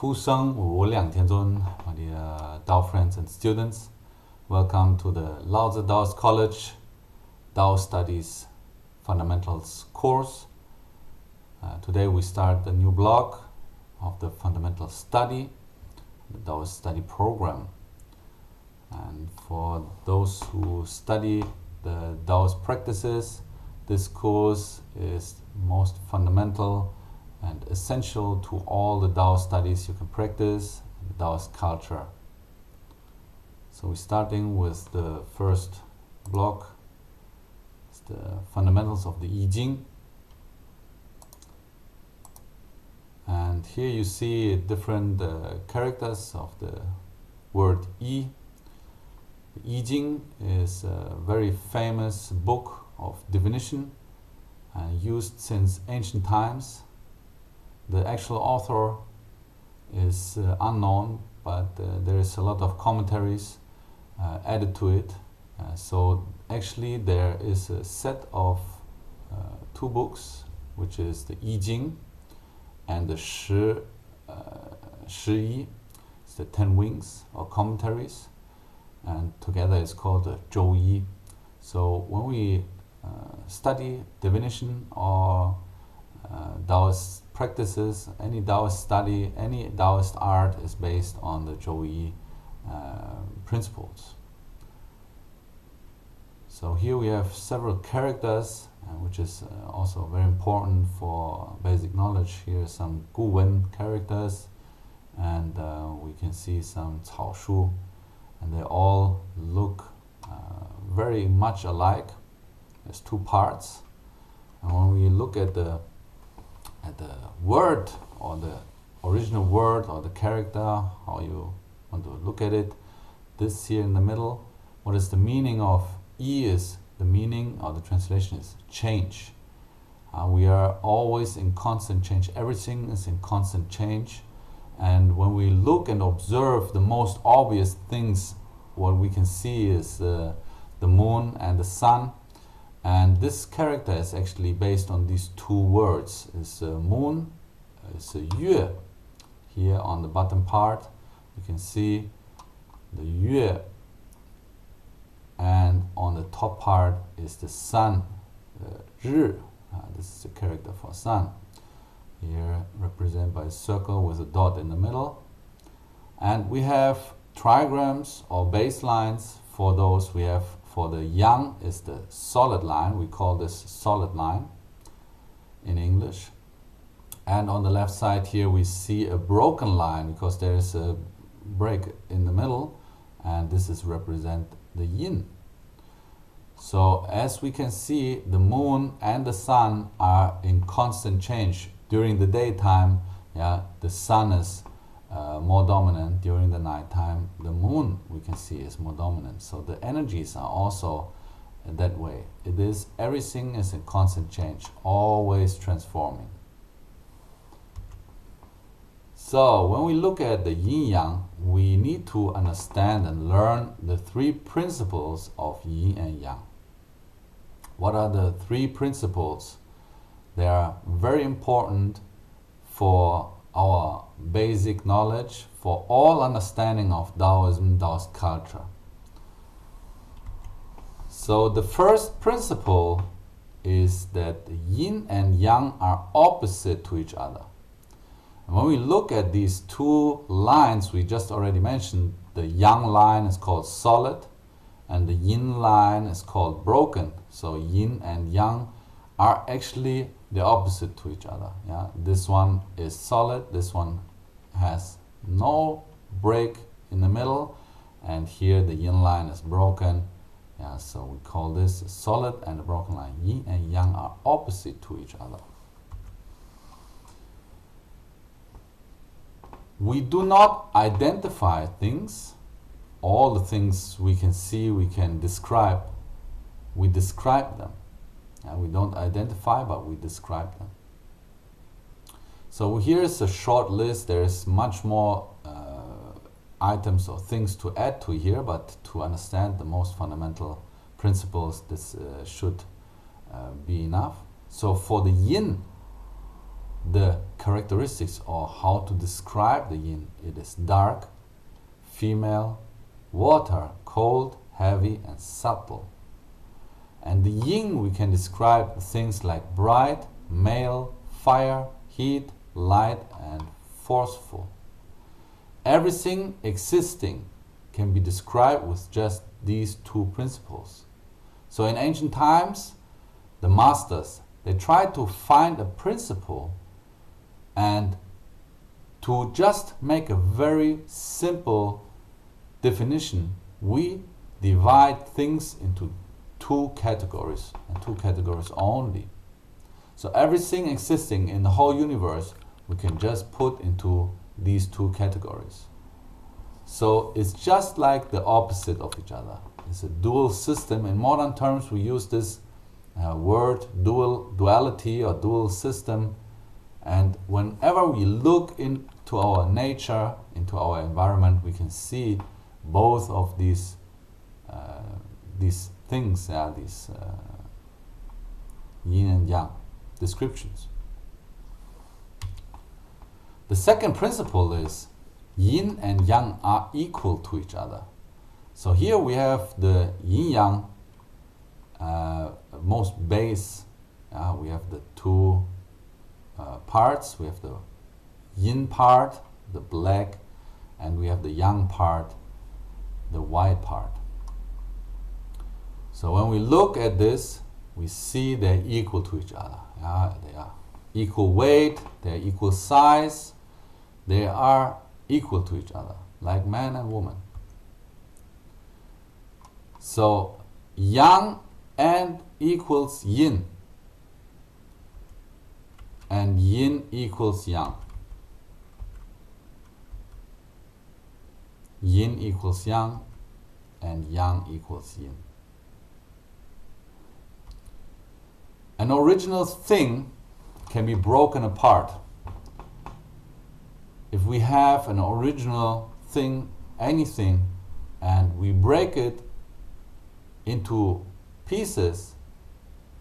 Fu Sheng Wu Liang Tian Zun, my dear Dao friends and students. Welcome to the Laozi Daoist College Dao Studies Fundamentals course. Today we start a new block of the fundamental study, the Daoist study program. And for those who study the Daoist practices, this course is most fundamental and essential to all the Dao studies you can practice, the Daoist culture. So we're starting with the first block. It's the fundamentals of the Jing. And here you see different characters of the word Yi. The Jing is a very famous book of divination used since ancient times. The actual author is unknown, but there is a lot of commentaries added to it. So actually there is a set of two books, which is the Jing and the Shi Yi. It's the 10 wings or commentaries, and together it's called the Zhou Yi. So when we study divination or Daoist practices, any Daoist study, any Daoist art is based on the Zhou Yi principles. So here we have several characters, which is also very important for basic knowledge. Here are some Gu Wen characters, and we can see some Cao Shu, and they all look very much alike. There's two parts, and when we look at the word, or the original word, or the character, how you want to look at it, this here in the middle, what is the meaning of Yi is, the meaning or the translation is change. We are always in constant change. Everything is in constant change, and when we look and observe the most obvious things, what we can see is the moon and the sun. And this character is actually based on these two words. It's a moon, it's a yue. Here on the bottom part, you can see the yue, and on the top part is the sun, Ri. This is the character for sun. Here represented by a circle with a dot in the middle. And we have trigrams or baselines for those. We have, for the yang is the solid line. We call this solid line in English. And on the left side here we see a broken line because there is a break in the middle, and this is represent the yin. So as we can see, the moon and the sun are in constant change. During the daytime, the sun is more dominant. During the nighttime, the moon, we can see, is more dominant. So the energies are also that way. It is, everything is in constant change, always transforming. So when we look at the yin yang, we need to understand and learn the three principles of yin and yang. What are the three principles? They are very important for our basic knowledge, for all understanding of Daoism, Daoist culture. So the first principle is that yin and yang are opposite to each other. And when we look at these two lines we just already mentioned, the yang line is called solid and the yin line is called broken. So yin and yang are actually the opposite to each other. This one is solid, this one has no break in the middle, and here the yin line is broken. So we call this a solid and a broken line. Yin and yang are opposite to each other. We do not identify things. All the things we can see, we can describe. We describe them. We don't identify, but we describe them. So here's a short list. There is much more items or things to add to here, but to understand the most fundamental principles, this should be enough. So for the yin, the characteristics or how to describe the yin. It is dark, female, water, cold, heavy, and subtle. And the yin, we can describe things like bright, male, fire, heat, light, and forceful. Everything existing can be described with just these two principles. So in ancient times, the masters, they tried to find a principle and to just make a very simple definition. We divide things into two categories, and two categories only. So everything existing in the whole universe we can just put into these two categories. So it's just like the opposite of each other. It's a dual system. In modern terms we use this word duality or dual system, and whenever we look into our nature, into our environment, we can see both of these things, these yin and yang descriptions. The second principle is yin and yang are equal to each other. So here we have the yin yang most base. We have the two parts. We have the yin part, the black, and we have the yang part, the white part. So when we look at this, we see they're equal to each other. They are equal weight, they are equal size, they are equal to each other, like man and woman. So yang and equals yin, and yin equals yang. Yin equals yang, and yang equals yin. An original thing can be broken apart. If we have an original thing, anything, and we break it into pieces,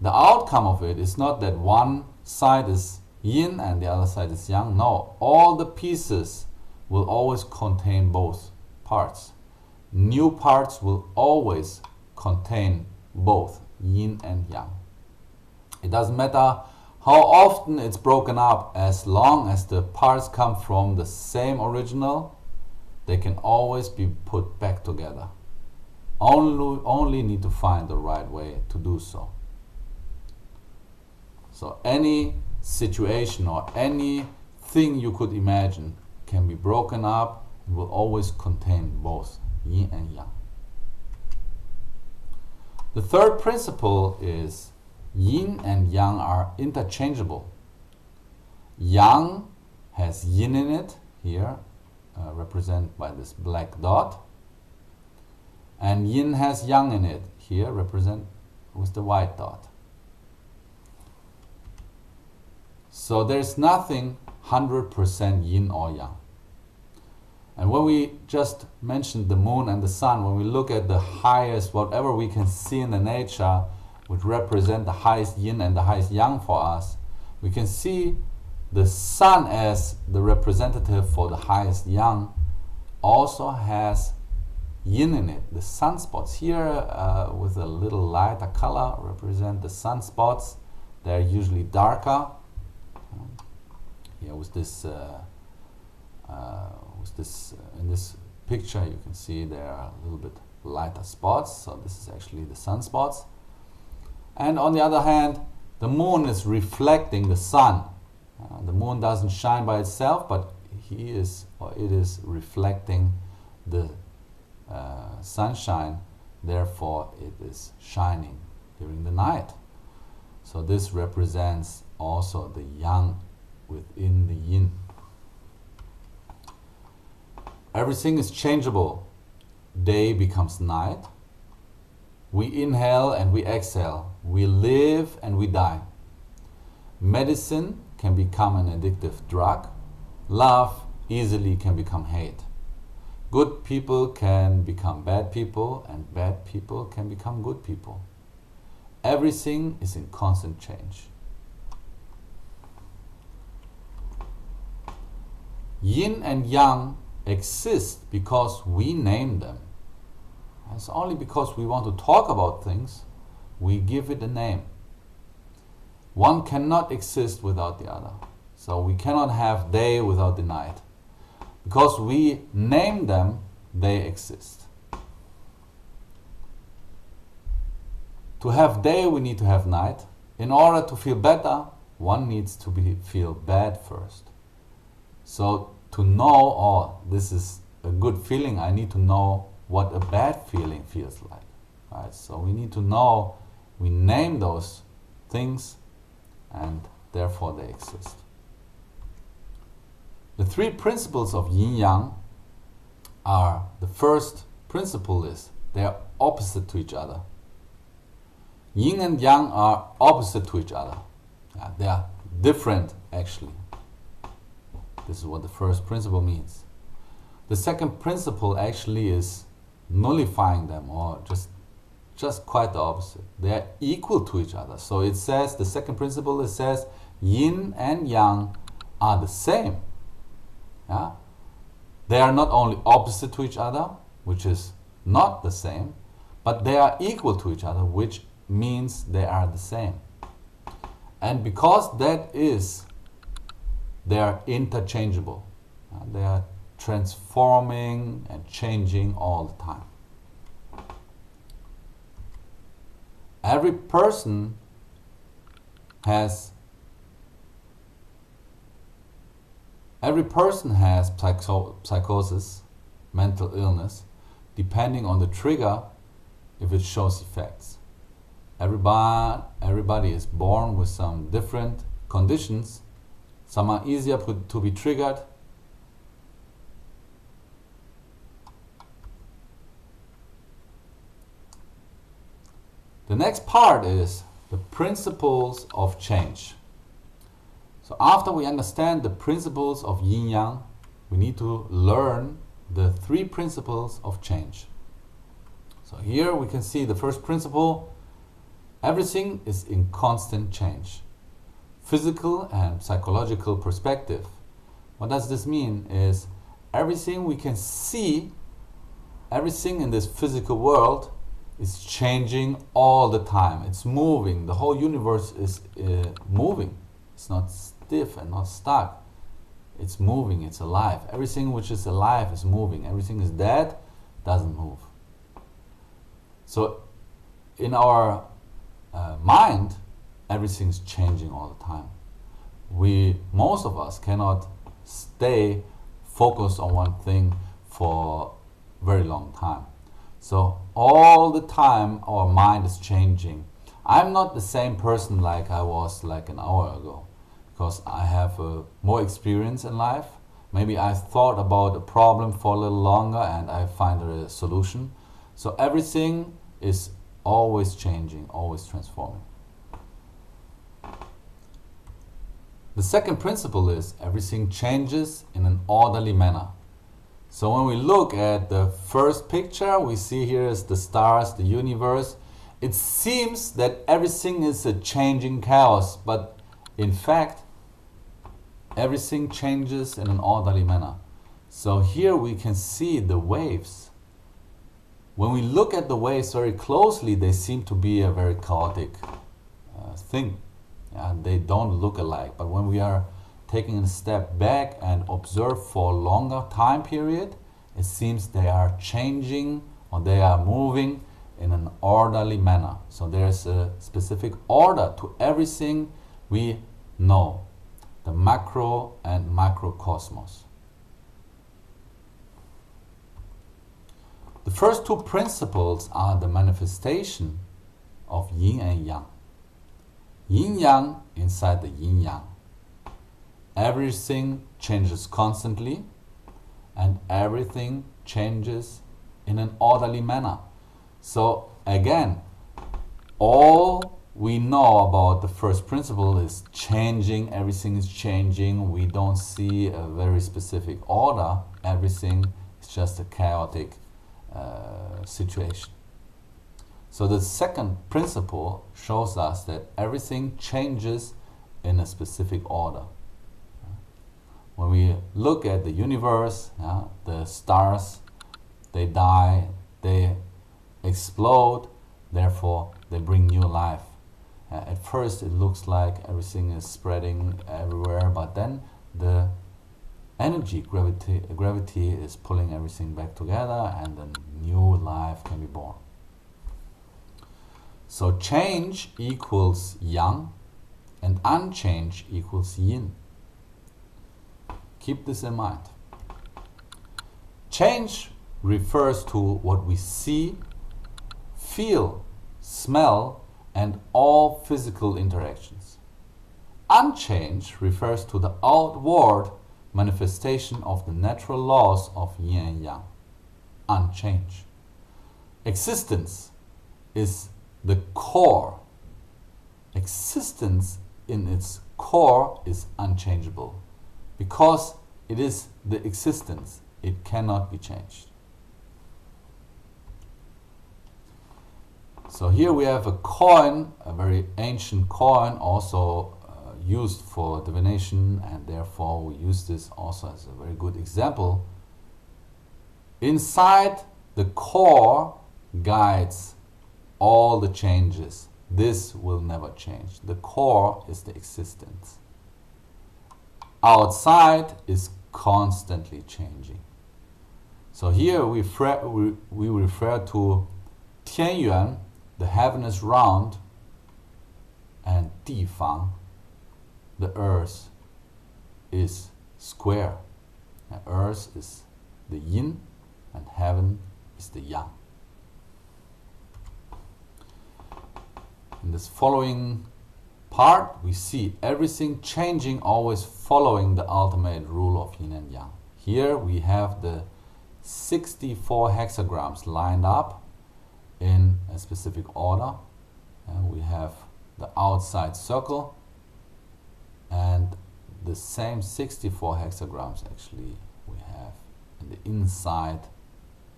the outcome of it is not that one side is yin and the other side is yang. No, all the pieces will always contain both parts. New parts will always contain both yin and yang. It doesn't matter how often it's broken up, as long as the parts come from the same original, they can always be put back together. Only need to find the right way to do so. So any situation or anything you could imagine can be broken up and will always contain both yin and yang. The third principle is yin and yang are interchangeable. Yang has yin in it, here represented by this black dot, and yin has yang in it, here represented with the white dot. So there's nothing 100% yin or yang. And when we just mentioned the moon and the sun, when we look at the highest, whatever we can see in the nature, which represent the highest yin and the highest yang for us, we can see the sun as the representative for the highest yang also has yin in it. The sunspots here with a little lighter color represent the sunspots. They're usually darker. Here with this in this picture you can see there are a little bit lighter spots, so this is actually the sunspots. And on the other hand, the moon is reflecting the sun. The moon doesn't shine by itself, but it is reflecting the sunshine. Therefore, it is shining during the night. So this represents also the yang within the yin. Everything is changeable. Day becomes night. We inhale and we exhale. We live and we die. Medicine can become an addictive drug. Love easily can become hate. Good people can become bad people, and bad people can become good people. Everything is in constant change. Yin and yang exist because we name them. It's only because we want to talk about things, we give it a name. One cannot exist without the other. So we cannot have day without the night. Because we name them, they exist. To have day, we need to have night. In order to feel better, one needs to feel bad first. So to know, oh, this is a good feeling, I need to know what a bad feeling feels like. Right? So we need to know, we name those things, and therefore they exist. The three principles of yin-yang are, the first principle is they are opposite to each other. Yin and yang are opposite to each other. They are different actually. This is what the first principle means. The second principle actually is nullifying them, or just quite the opposite. They are equal to each other. So it says, the second principle, it says yin and yang are the same. Yeah? They are not only opposite to each other, which is not the same, but they are equal to each other, which means they are the same. And because that is, they are interchangeable. They are transforming and changing all the time. Every person has psychosis, mental illness, depending on the trigger, if it shows effects. Everybody is born with some different conditions. Some are easier to be triggered. The next part is the principles of change. So after we understand the principles of yin-yang, we need to learn the three principles of change. So here we can see the first principle: everything is in constant change. Physical and psychological perspective. What does this mean? Is everything we can see, everything in this physical world is changing all the time. It's moving. The whole universe is moving. It's not stiff and not stuck. It's moving, it's alive. Everything which is alive is moving. Everything is dead, doesn't move. So in our mind, everything's changing all the time. Most of us cannot stay focused on one thing for a very long time. So all the time our mind is changing. I'm not the same person like I was like an hour ago, because I have more experience in life. Maybe I thought about a problem for a little longer and I find a solution. So everything is always changing, always transforming. The second principle is everything changes in an orderly manner. So when we look at the first picture, we see here is the stars, the universe. It seems that everything is a changing chaos, but in fact, everything changes in an orderly manner. So here we can see the waves. When we look at the waves very closely, they seem to be a very chaotic thing. They don't look alike, but when we are taking a step back and observe for a longer time period, it seems they are changing or they are moving in an orderly manner. So there's a specific order to everything we know, the macro and microcosmos. The first two principles are the manifestation of yin and yang. Yin-yang inside the yin-yang. Everything changes constantly and everything changes in an orderly manner. So again, all we know about the first principle is changing, everything is changing. We don't see a very specific order. Everything is just a chaotic situation. So the second principle shows us that everything changes in a specific order. When we look at the universe, the stars, they die, they explode, therefore they bring new life. At first it looks like everything is spreading everywhere, but then the energy, gravity is pulling everything back together, and then new life can be born. So change equals yang, and unchange equals yin. Keep this in mind. Change refers to what we see, feel, smell, and all physical interactions. Unchange refers to the outward manifestation of the natural laws of yin and yang. Unchange. Existence is the core. Existence in its core is unchangeable because it is the existence. It cannot be changed. So here we have a coin, a very ancient coin, also used for divination, and therefore we use this also as a very good example. Inside the core guides all the changes. This will never change. The core is the existence. Outside is constantly changing. So here we refer to Tianyuan, the heaven is round, and Difang, the earth is square. And earth is the yin, and heaven is the yang. In this following part, we see everything changing, always following the ultimate rule of yin and yang. Here we have the 64 hexagrams lined up in a specific order, and we have the outside circle, and the same 64 hexagrams actually we have in the inside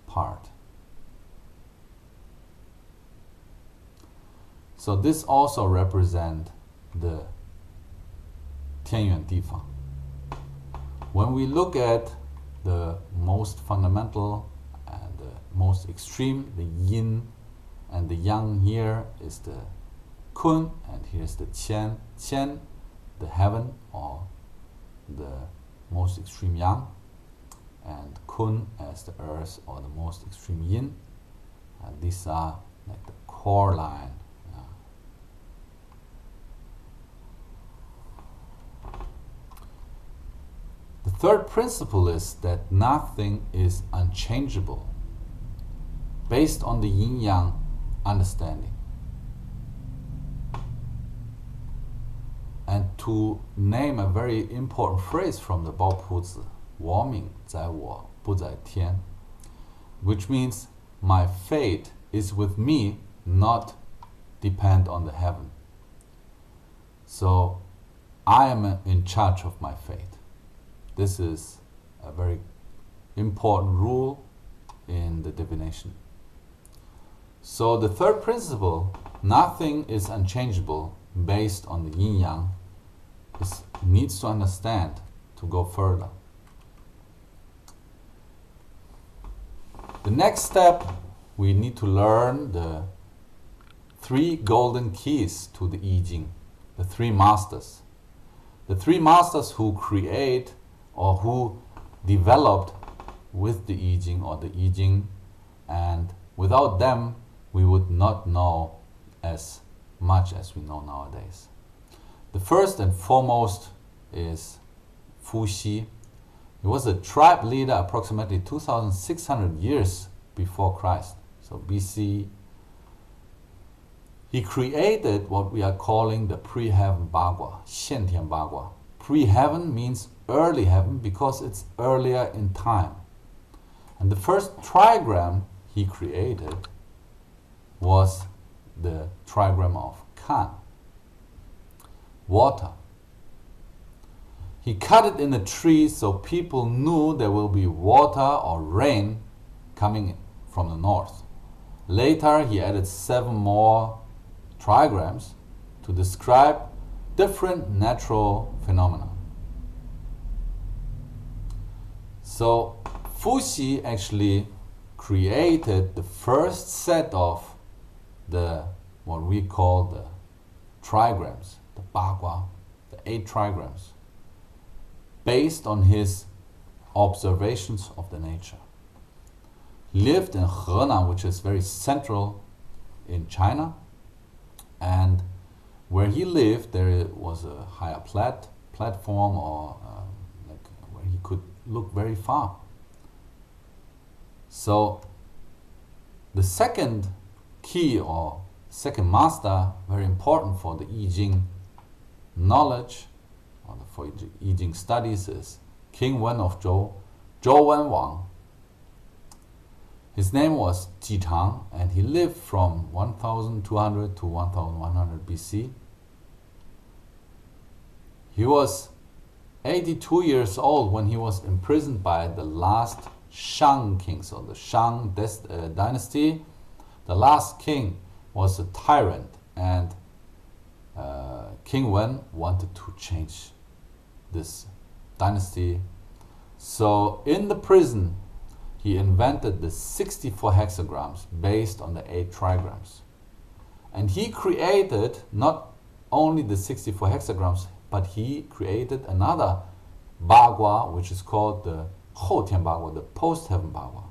part. So this also represents the Tianyuan Difang. When we look at the most fundamental and the most extreme, the yin and the yang, here is the kun and here's the qian. Qian, the heaven or the most extreme yang, and kun as the earth or the most extreme yin. And these are like the core line. The third principle is that nothing is unchangeable, based on the yin-yang understanding. And to name a very important phrase from the Baopuzi, 我命在我不在天, which means my fate is with me, not depend on the heaven. So I am in charge of my fate. This is a very important rule in the divination. So the third principle, nothing is unchangeable, based on the yin-yang, needs to understand to go further. The next step, we need to learn the 3 golden keys to the I Ching, the 3 masters. The 3 masters who create or who developed with the I Ching or the I Ching, and without them we would not know as much as we know nowadays. The first and foremost is Fu Xi. He was a tribe leader approximately 2,600 years before Christ, so BC. He created what we are calling the pre-heaven Bagua, 先天 Bagua. Pre-heaven means early heaven because it's earlier in time. And the first trigram he created was the trigram of Kan, water. He cut it in a tree so people knew there will be water or rain coming from the north. Later he added 7 more trigrams to describe different natural phenomena. So Fuxi actually created the first set of the what we call the trigrams, the Bagua, the 8 trigrams, based on his observations of the nature. Lived in Henan, which is very central in China, and where he lived there was a higher platform or like where he could look very far. So the second key or second master, very important for the I Ching knowledge or for I Ching studies, is King Wen of Zhou, Zhou Wen Wang. His name was Ji Chang, and he lived from 1200 to 1100 BC. He was 82 years old when he was imprisoned by the last Shang king, so the Shang dynasty. The last king was a tyrant, and King Wen wanted to change this dynasty. So in the prison, he invented the 64 hexagrams based on the 8 trigrams. And he created not only the 64 hexagrams, but he created another Bagua, which is called the Houtian Bagua, the post-heaven Bagua.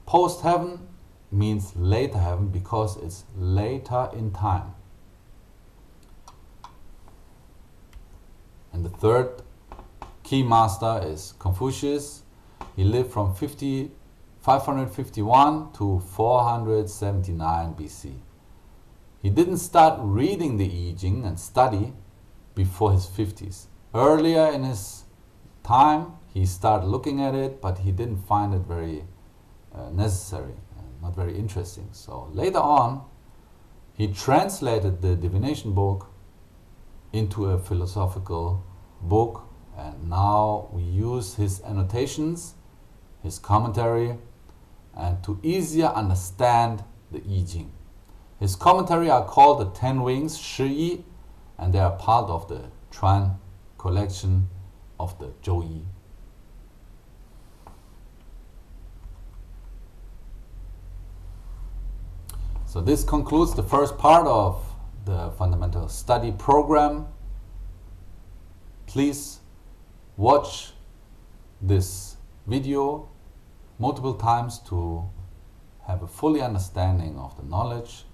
Post-heaven means later heaven because it's later in time. And the third key master is Confucius. He lived from 551 to 479 BC. He didn't start reading the I Ching and study before his 50s. Earlier in his time, he started looking at it, but he didn't find it very necessary, not very interesting. So later on, he translated the divination book into a philosophical book, and now we use his annotations, his commentary, and to easier understand the I Ching. His commentary are called the 10 Wings, Shi Yi, and they are part of the Chuan collection of the Zhou Yi. So this concludes the first part of the fundamental study program. Please watch this video multiple times to have a fully understanding of the knowledge,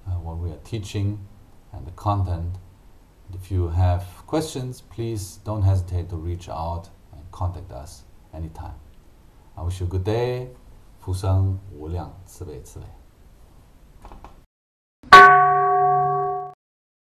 what we are teaching, and the content. And if you have questions, please don't hesitate to reach out and contact us anytime. I wish you a good day. 福生无量，慈悲慈悲。